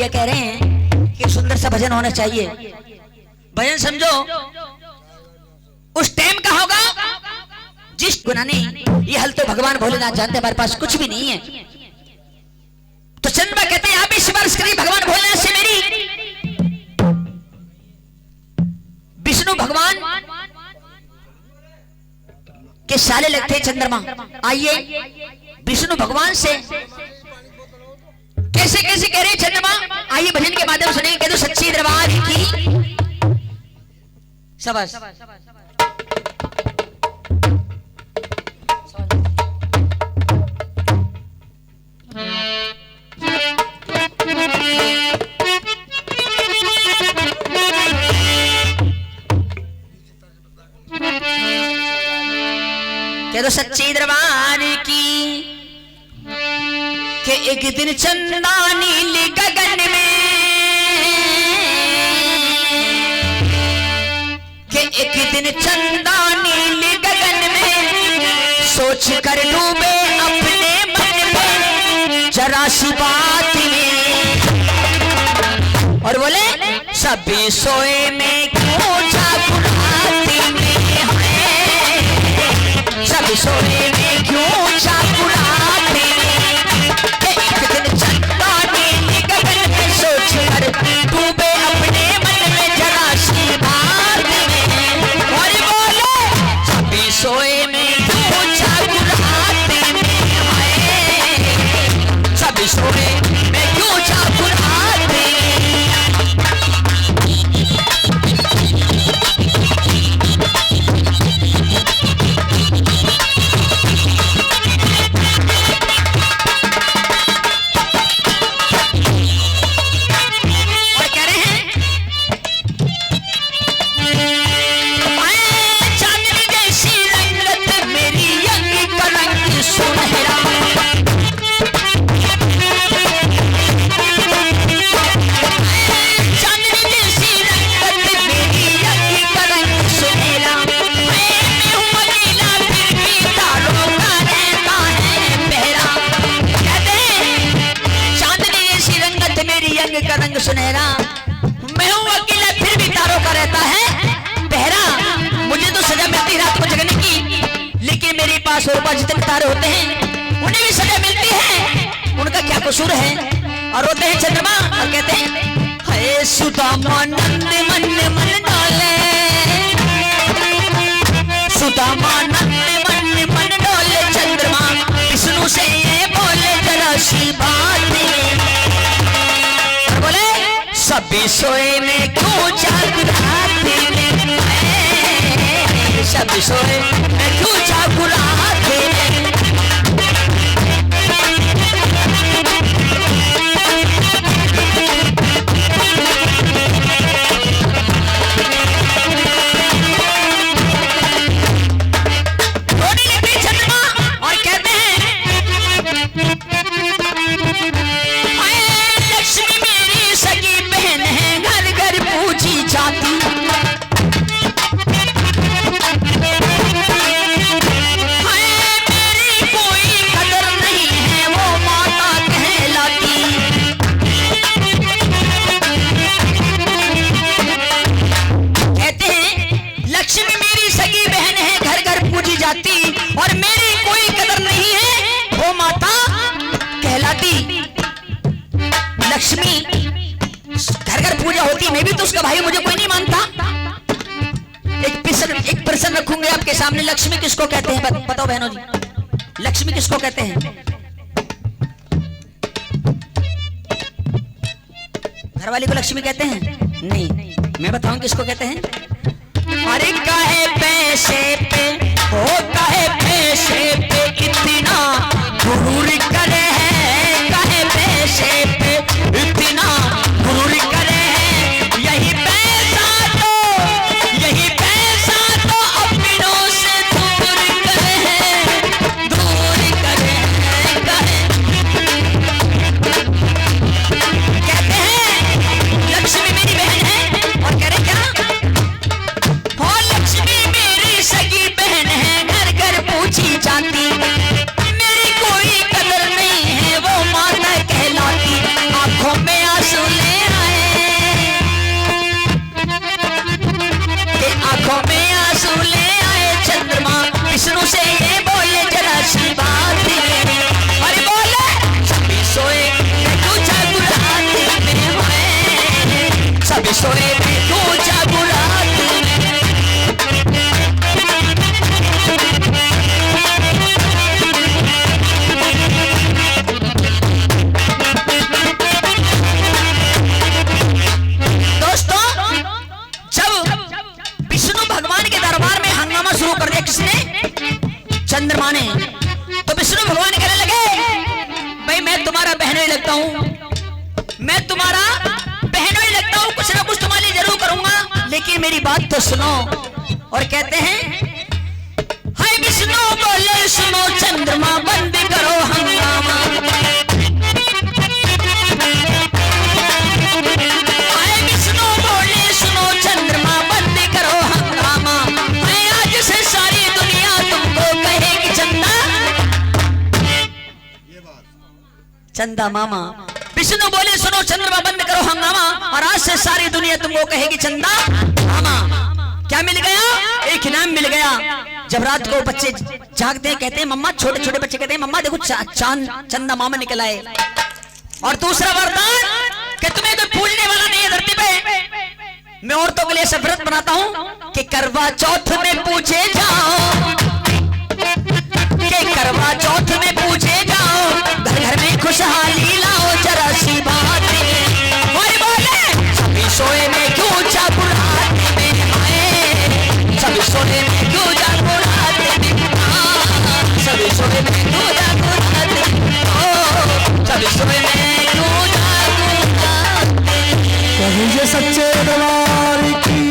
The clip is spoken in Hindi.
भैया कह रहे हैं कि सुंदर सा भजन होना चाहिए। भजन समझो उस टाइम का होगा जिस गुना नहीं, ये हल तो भगवान भोलेनाथ जानते, हमारे पास कुछ भी नहीं है। तो चंद्रमा कहते हैं आप स्पर्श करिए भगवान भोलेनाथ से मेरी। विष्णु भगवान के साले लगते हैं चंद्रमा। आइए विष्णु भगवान से कैसे कैसे कह रहे हैं चंद्रमा, आइए भजन के माध्यम सुनेंगे। कह दो सच्ची दरबार की शाबाश। कह दो सच्ची दरबार की कि एक दिन चंदा नील गगन में, कि एक दिन चंदा नील गगन में सोच कर डूबे अपने मन में जरा सी बात में, और बोले सभी सोए में क्यों जागुराती में है, सभी सोए में क्यों जागुराती में, एक दिन चंदा नील गगन में सोच कर डूबे अपने मन में जरा सी बात में, और बोले सभी सोए में क्यों जागुराती में है, सभी सोए में क्यों जागुराती में। का रंग सुनहरा, मैं हूं अकेला फिर भी तारों का रहता है पहरा। मुझे तो सजा मिलती रात को जगने की, लेकिन मेरे पास और पास जितने तारे होते हैं उन्हें भी सजा मिलती है, उनका क्या कसूर है। और रोते हैं चंद्रमा और कहते हैं हे सुदामानंद मन मन डोले, सुदामानंद मन मन डोले, चंद्रमा विष्णु से ये बोले जरा सी बात में, बोले सभी सोए में क्यों जागुराती में, सभी सोए में क्यों जागुराती में। रोने लगे चंद्रमा और कहते हैं लक्ष्मी मेरी सगी बहन है, घर घर पूजी जाती, मेरी कोई कदर नहीं है वो माता कहलाती। कहते हैं लक्ष्मी मेरी सगी बहन है, घर घर पूजी जाती, और मेरी कोई कदर नहीं है वो माता कहलाती। लक्ष्मी घर घर पूजा होती, मैं भी तो उसका भाई, मुझे कोई नहीं मानता। एक प्रश्न रखूंगे आपके सामने, लक्ष्मी किसको कहते हैं बताओ बहनों जी, लक्ष्मी किसको कहते हैं? घरवाली को लक्ष्मी कहते हैं? नहीं, मैं बताऊं किसको कहते हैं। अरे काहे पैसे पे हो, काहे पैसे पे इतना गुरूर करे है, काहे पैसे पे इतना गुरूर करे है, यही पैसा तो अपनों से दूर करे है, दूर करे है, कहते हैं लक्ष्मी मेरी बहन है, और कह रहे क्या हो, लक्ष्मी मेरी सगी है किसने? चंद्रमा ने। तो विष्णु भगवान कहने लगे भाई मैं तुम्हारा बहनोई लगता हूं, मैं तुम्हारा बहनोई लगता हूं, कुछ ना कुछ तुम्हारे लिए जरूर करूंगा, लेकिन मेरी बात तो सुनो। और कहते हैं हाय विष्णु बोले सुनो चंद्रमा बंद करो हंगामा, हाय विष्णु बोले सुनो चंद्रमा बंद करो हंगामा, मैं आज से सारी दुनिया तुमको कहेगी चंदा, चंदा मामा। विष्णु बोले सुनो चंद्रमा बंद करो हंगामा, और आज से सारी दुनिया तुमको कहेगी चंदा मामा। क्या मिल गया? एक इनाम मिल गया। जब रात को बच्चे जागते हैं कहते हैं मम्मा, छोटे छोटे बच्चे कहते हैं मम्मा देखो चांद चंदा मामा निकल आए। और दूसरा वरदान कि तुम्हें कोई पूजने वाला नहीं है धरती पे। मैं औरतों के लिए ऐसा व्रत बनाता हूं कि करवा चौथ में पूछे जाओ, कि करवा चौथ में पूछे जाओ, घर घर में खुशहाली लाओ, जरा सी बात वही बोले सभी सोए में क्यों जागुराते में आए, सभी सोए में क्यों जागुराते में, सभी सोए में क्यों जागुराते, सभी सोए में क्यों जागुराते। कहीं सच्चे दरबार की